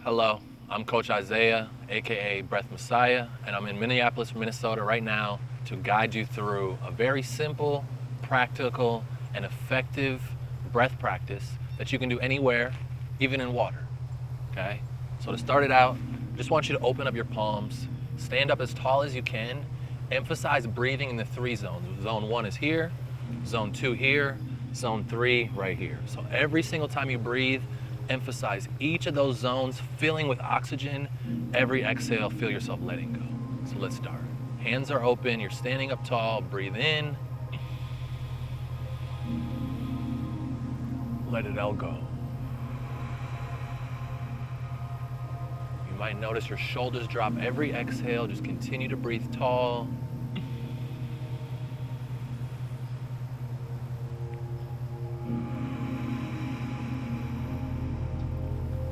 Hello, I'm Coach Isiah, aka Breath Messiah, and I'm in Minneapolis, Minnesota right now to guide you through a very simple, practical, and effective breath practice that you can do anywhere, even in water. Okay? So to start it out, I just want you to open up your palms, stand up as tall as you can, emphasize breathing in the 3 zones. Zone 1 is here, zone 2 here, zone 3 right here. So every single time you breathe, emphasize each of those zones filling with oxygen. Every exhale, feel yourself letting go. So let's start. Hands are open, you're standing up tall, breathe in, let it all go. You might notice your shoulders drop every exhale, just continue to breathe tall.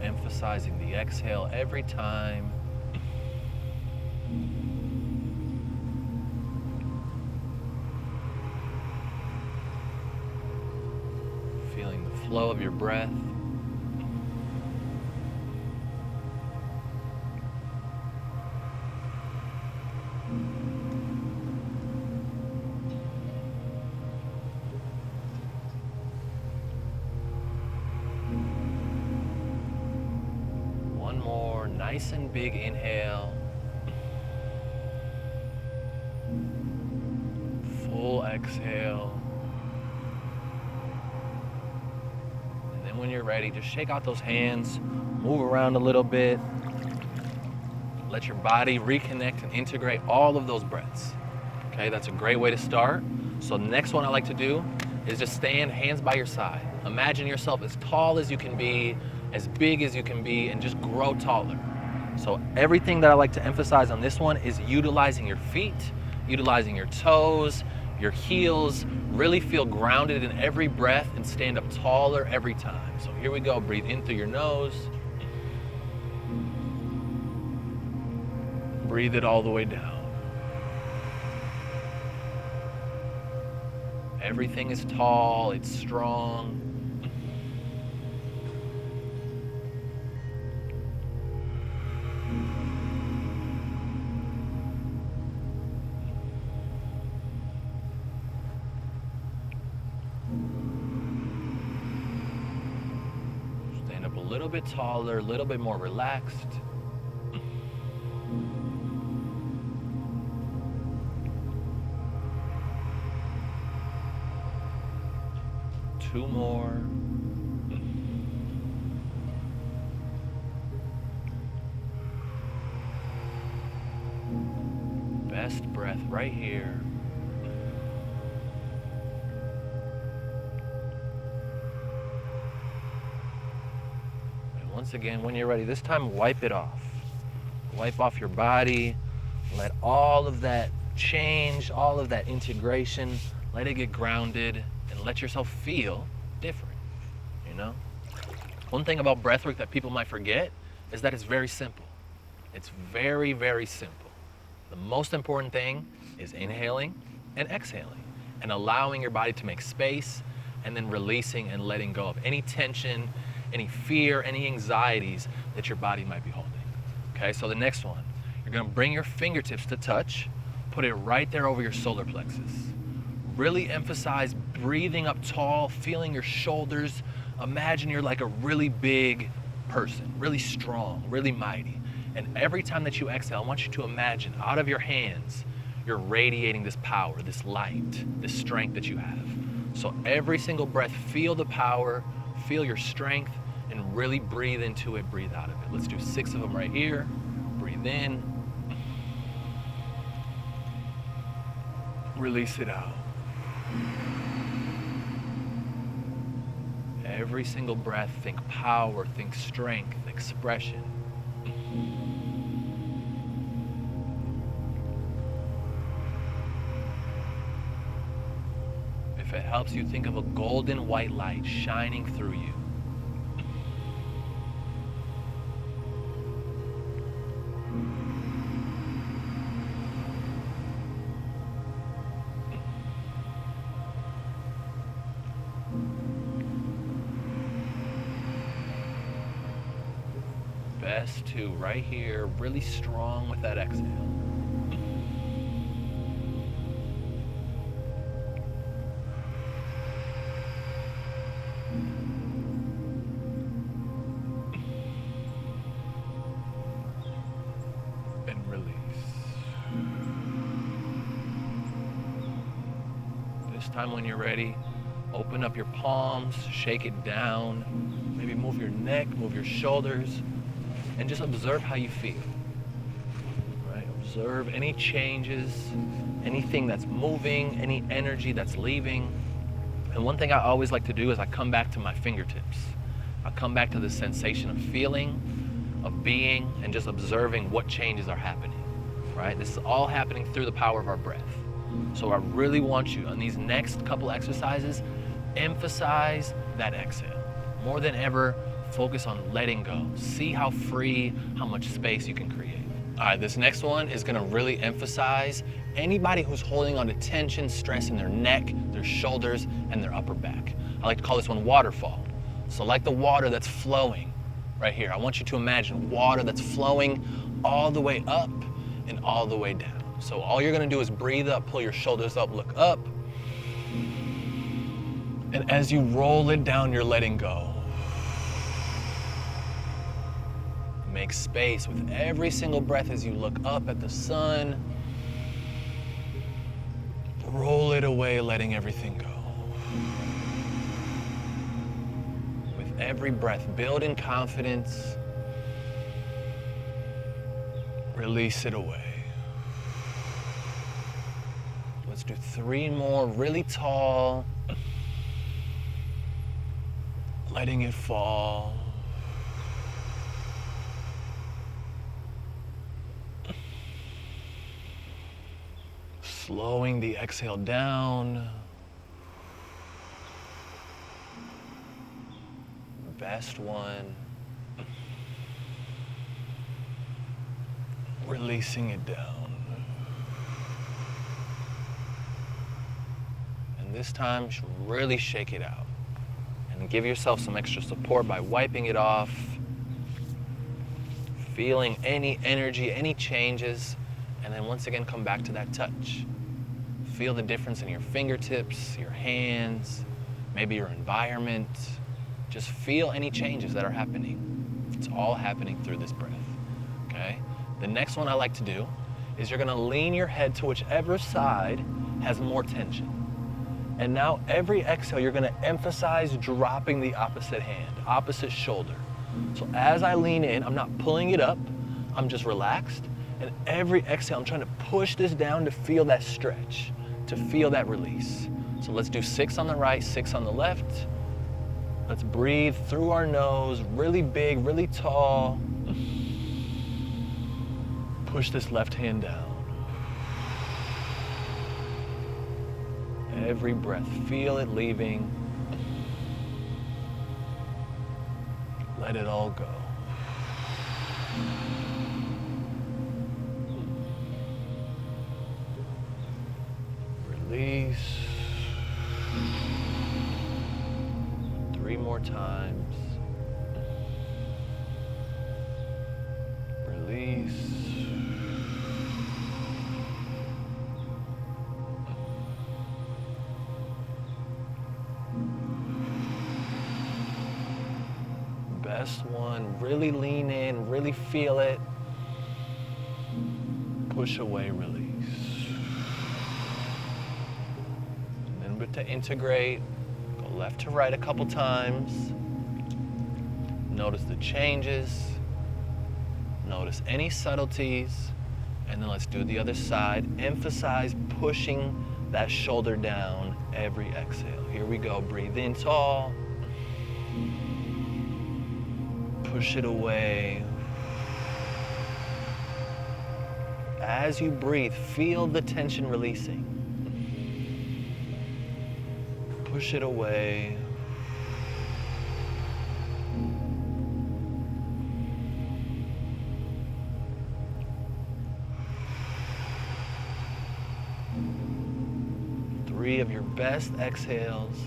Emphasizing the exhale every time. Feeling the flow of your breath. One more nice and big inhale. Full exhale. And then when you're ready, just shake out those hands, move around a little bit. Let your body reconnect and integrate all of those breaths. Okay, that's a great way to start. So the next one I like to do is just stand hands by your side. Imagine yourself as tall as you can be, as big as you can be, and just grow taller. So everything that I like to emphasize on this one is utilizing your feet, utilizing your toes, your heels. Really feel grounded in every breath and stand up taller every time. So here we go, breathe in through your nose. Breathe it all the way down. Everything is tall, it's strong. Stand up a little bit taller, a little bit more relaxed. Two more. Best breath right here. And once again, when you're ready, this time wipe it off. Wipe off your body. Let all of that change, all of that integration, let it get grounded. And let yourself feel different, you know? One thing about breathwork that people might forget is that it's very simple. It's very, very simple. The most important thing is inhaling and exhaling and allowing your body to make space and then releasing and letting go of any tension, any fear, any anxieties that your body might be holding. Okay, so the next one, you're gonna bring your fingertips to touch, put it right there over your solar plexus. Really emphasize breathing up tall, feeling your shoulders. Imagine you're like a really big person, really strong, really mighty. And every time that you exhale, I want you to imagine out of your hands, you're radiating this power, this light, this strength that you have. So every single breath, feel the power, feel your strength, and really breathe into it, breathe out of it. Let's do 6 of them right here. Breathe in. Release it out. Every single breath, think power, think strength, expression. If it helps you, think of a golden white light shining through you. Best two right here, really strong with that exhale. And release. This time when you're ready, open up your palms, shake it down, maybe move your neck, move your shoulders, and just observe how you feel. Right? Observe any changes, anything that's moving, any energy that's leaving. And one thing I always like to do is I come back to my fingertips. I come back to the sensation of feeling, of being, and just observing what changes are happening. Right? This is all happening through the power of our breath. So I really want you on these next couple exercises, emphasize that exhale. More than ever, focus on letting go. See how free, how much space you can create. All right, this next one is gonna really emphasize anybody who's holding on to tension, stress in their neck, their shoulders, and their upper back. I like to call this one waterfall. So like the water that's flowing right here, I want you to imagine water that's flowing all the way up and all the way down. So all you're gonna do is breathe up, pull your shoulders up, look up. And as you roll it down, you're letting go. Make space with every single breath as you look up at the sun. Roll it away, letting everything go. With every breath, build in confidence. Release it away. Let's do 3 more, really tall. Letting it fall. Slowing the exhale down. Best one. Releasing it down. And this time, really shake it out. And give yourself some extra support by wiping it off. Feeling any energy, any changes. And then once again, come back to that touch. Feel the difference in your fingertips, your hands, maybe your environment. Just feel any changes that are happening. It's all happening through this breath, okay? The next one I like to do is you're gonna lean your head to whichever side has more tension. And now every exhale, you're gonna emphasize dropping the opposite hand, opposite shoulder. So as I lean in, I'm not pulling it up, I'm just relaxed. And every exhale, I'm trying to push this down to feel that stretch, to feel that release. So let's do 6 on the right, 6 on the left. Let's breathe through our nose, really big, really tall. Push this left hand down. Every breath, feel it leaving. Let it all go. Release. 3 more times. Release. Best one. Really lean in, really feel it. Push away, release. To integrate, go left to right a couple times. Notice the changes. Notice any subtleties. And then let's do the other side. Emphasize pushing that shoulder down every exhale. Here we go. Breathe in tall. Push it away. As you breathe, feel the tension releasing. Push it away. Three of your best exhales.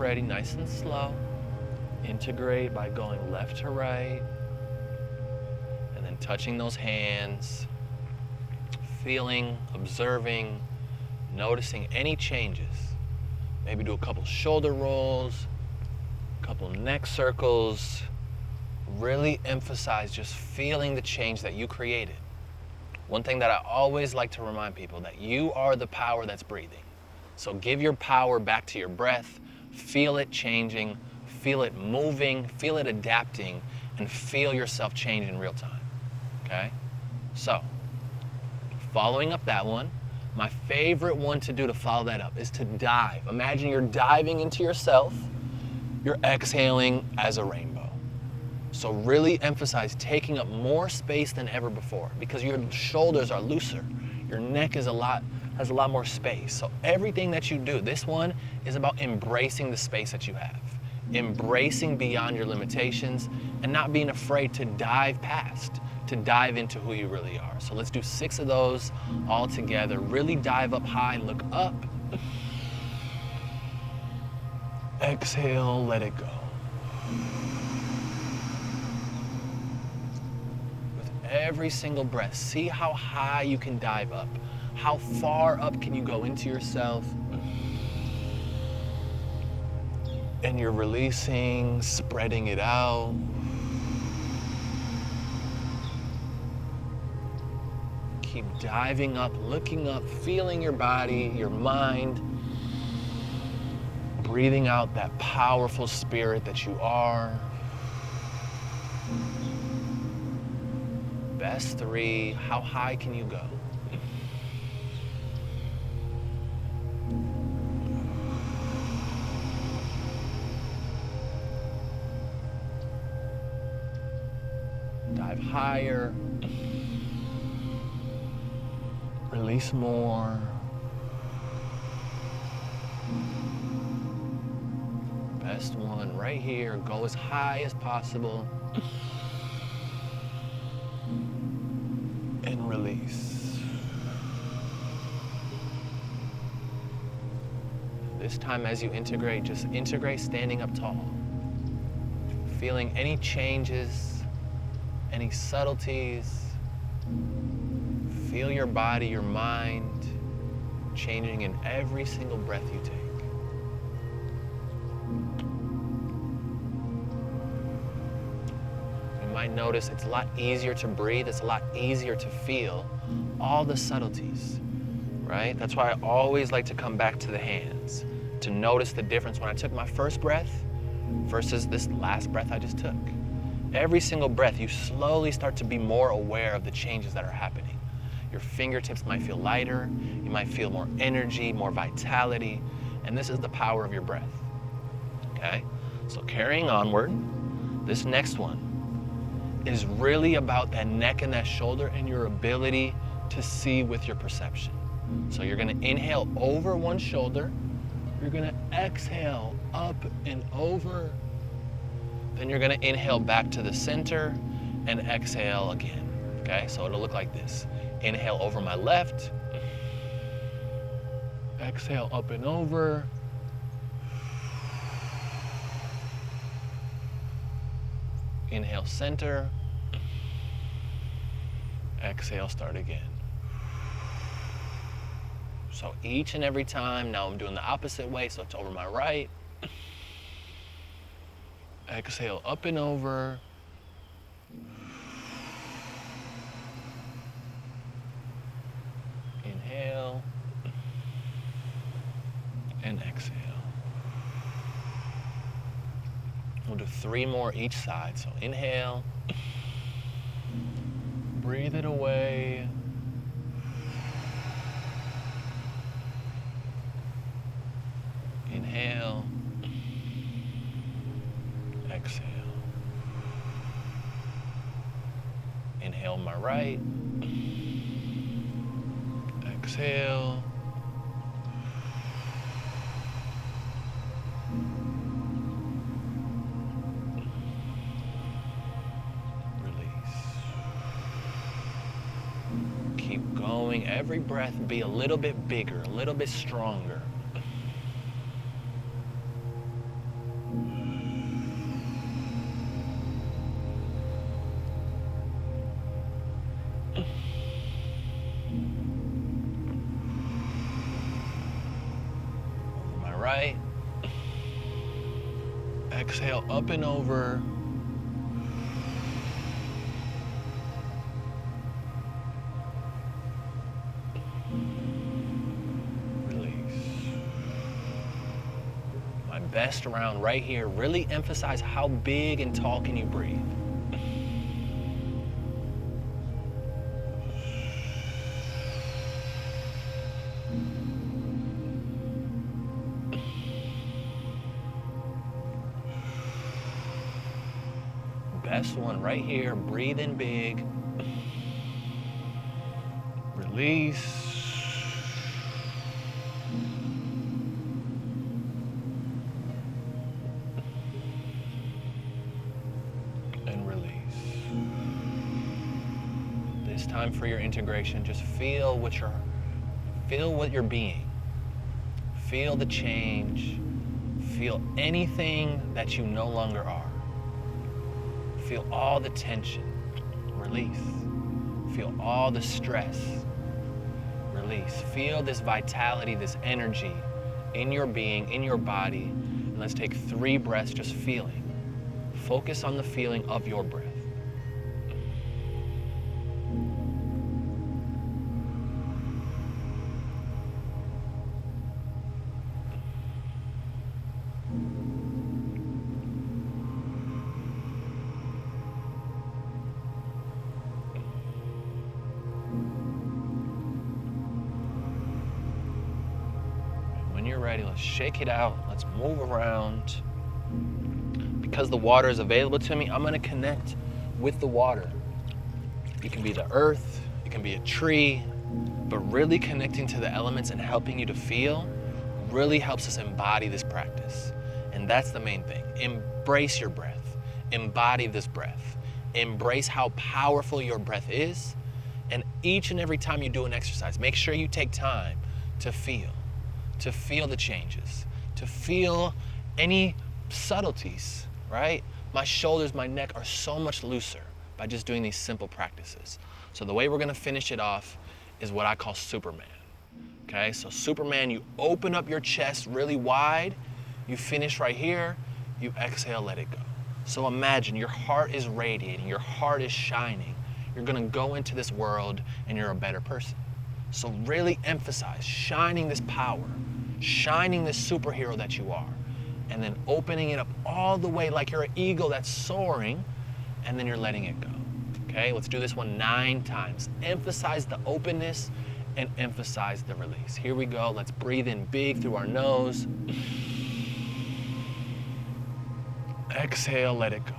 ready, nice and slow. Integrate by going left to right, and then touching those hands, feeling, observing, noticing any changes. Maybe do a couple shoulder rolls, a couple neck circles. Really emphasize just feeling the change that you created. One thing that I always like to remind people, that you are the power that's breathing. So give your power back to your breath, feel it changing, feel it moving, feel it adapting, and feel yourself change in real time, okay? So, following up that one, my favorite one to do to follow that up is to dive. Imagine you're diving into yourself, you're exhaling as a rainbow. So really emphasize taking up more space than ever before, because your shoulders are looser, your neck has a lot more space. So everything that you do, this one is about embracing the space that you have, embracing beyond your limitations, and not being afraid to dive past, to dive into who you really are. So let's do 6 of those all together. Really dive up high, look up. Exhale, let it go. With every single breath, see how high you can dive up. How far up can you go into yourself? And you're releasing, spreading it out. Keep diving up, looking up, feeling your body, your mind, breathing out that powerful spirit that you are. Best 3, how high can you go? Dive higher. Release more. Best one right here. Go as high as possible. And release. This time as you integrate, just integrate standing up tall. Feeling any changes, any subtleties. Feel your body, your mind changing in every single breath you take. You might notice it's a lot easier to breathe, it's a lot easier to feel all the subtleties, right? That's why I always like to come back to the hands, to notice the difference when I took my first breath versus this last breath I just took. Every single breath, you slowly start to be more aware of the changes that are happening. Your fingertips might feel lighter, you might feel more energy, more vitality, and this is the power of your breath, okay? So carrying onward, this next one is really about that neck and that shoulder and your ability to see with your perception. So you're gonna inhale over one shoulder, you're gonna exhale up and over, then you're gonna inhale back to the center and exhale again, okay? So it'll look like this. Inhale over my left, exhale up and over, inhale center, exhale start again. So each and every time, now I'm doing the opposite way, so it's over my right, exhale up and over, inhale, and exhale. We'll do 3 more each side. So inhale, breathe it away, inhale, exhale. Inhale my right, exhale, release. Keep going. Every breath be a little bit bigger, a little bit stronger. right. Exhale up and over. My best round right here. Really emphasize how big and tall can you breathe. Best one right here. Breathe in big. Release. Time for your integration. Just feel what you're being. Feel the change. Feel anything that you no longer are. Feel all the tension. Release. Feel all the stress. Release. Feel this vitality, this energy in your being, in your body. And let's take 3 breaths just feeling. Focus on the feeling of your breath. When you're ready, let's shake it out. Let's move around. Because the water is available to me, I'm gonna connect with the water. You can be the earth, it can be a tree, but really connecting to the elements and helping you to feel really helps us embody this practice. And that's the main thing. Embrace your breath. Embody this breath. Embrace how powerful your breath is. And each and every time you do an exercise, make sure you take time to feel the changes, to feel any subtleties, right? My shoulders, my neck are so much looser by just doing these simple practices. So the way we're gonna finish it off is what I call Superman. Okay, so Superman, you open up your chest really wide, you finish right here, you exhale, let it go. So imagine your heart is radiating, your heart is shining. You're gonna go into this world and you're a better person. So really emphasize shining this power, shining this superhero that you are, and then opening it up all the way like you're an eagle that's soaring, and then you're letting it go. Okay, let's do this one 9 times. Emphasize the openness and emphasize the release. Here we go. Let's breathe in big through our nose. Exhale, let it go.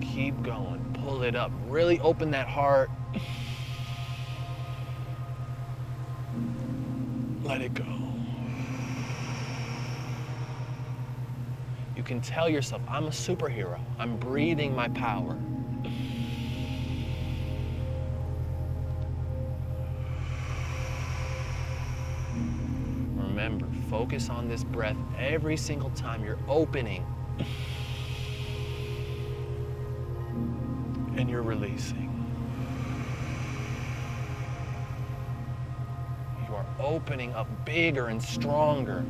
Keep going. Pull it up. Really open that heart. Let it go. You can tell yourself, I'm a superhero. I'm breathing my power. Remember, focus on this breath every single time you're opening and you're releasing. You are opening up bigger and stronger.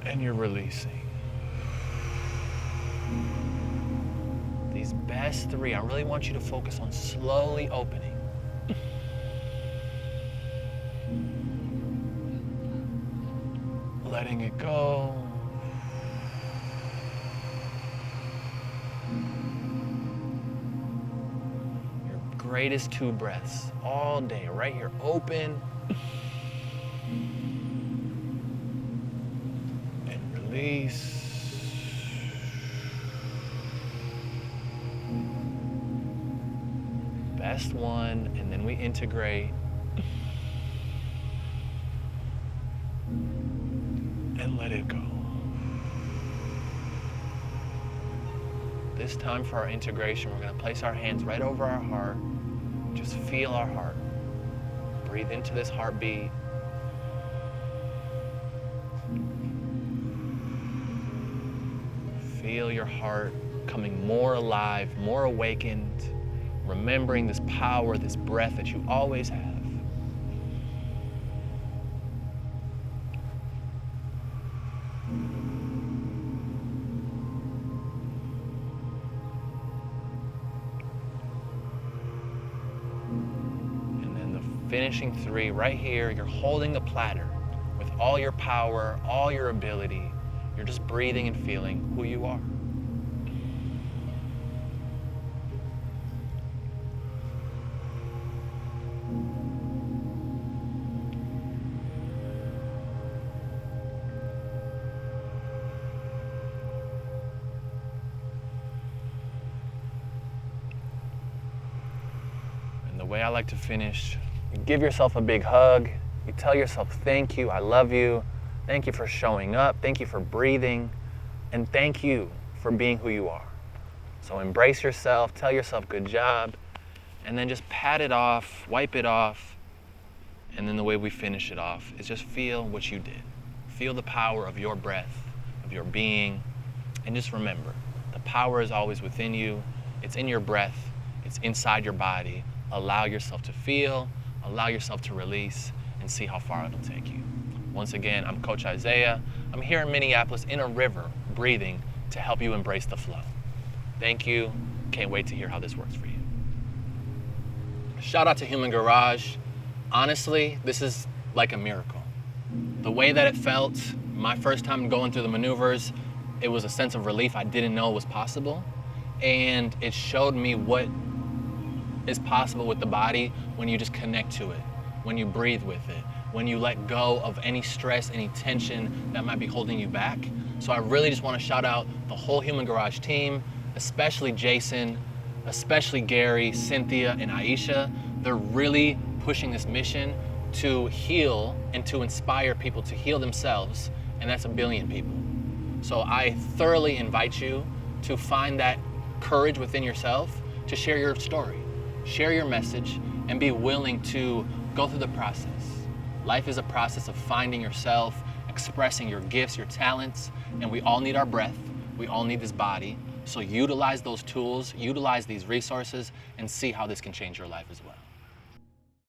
And you're releasing. These best 3, I really want you to focus on slowly opening. Letting it go. Your greatest 2 breaths all day, right here. Open. And release. Best one, and then we integrate. And let it go. This time for our integration, we're going to place our hands right over our heart. Just feel our heart. Breathe into this heartbeat. Feel your heart coming more alive, more awakened, remembering this power, this breath that you always have. And then the finishing 3 right here, you're holding the platter with all your power, all your ability. You're just breathing and feeling who you are. And the way I like to finish, you give yourself a big hug. You tell yourself, thank you, I love you. Thank you for showing up. Thank you for breathing. And thank you for being who you are. So embrace yourself, tell yourself good job, and then just pat it off, wipe it off. And then the way we finish it off is just feel what you did. Feel the power of your breath, of your being. And just remember, the power is always within you. It's in your breath. It's inside your body. Allow yourself to feel, allow yourself to release, and see how far it'll take you. Once again, I'm Coach Isiah. I'm here in Minneapolis in a river, breathing to help you embrace the flow. Thank you. Can't wait to hear how this works for you. Shout out to Human Garage. Honestly, this is like a miracle. The way that it felt, my first time going through the maneuvers, it was a sense of relief I didn't know was possible. And it showed me what is possible with the body when you just connect to it, when you breathe with it, when you let go of any stress, any tension that might be holding you back. So I really just want to shout out the whole Human Garage team, especially Jason, especially Gary, Cynthia, and Aisha. They're really pushing this mission to heal and to inspire people to heal themselves, and that's 1 billion people. So I thoroughly invite you to find that courage within yourself to share your story, share your message, and be willing to go through the process. Life is a process of finding yourself, expressing your gifts, your talents, and we all need our breath. We all need this body. So utilize those tools, utilize these resources, and see how this can change your life as well.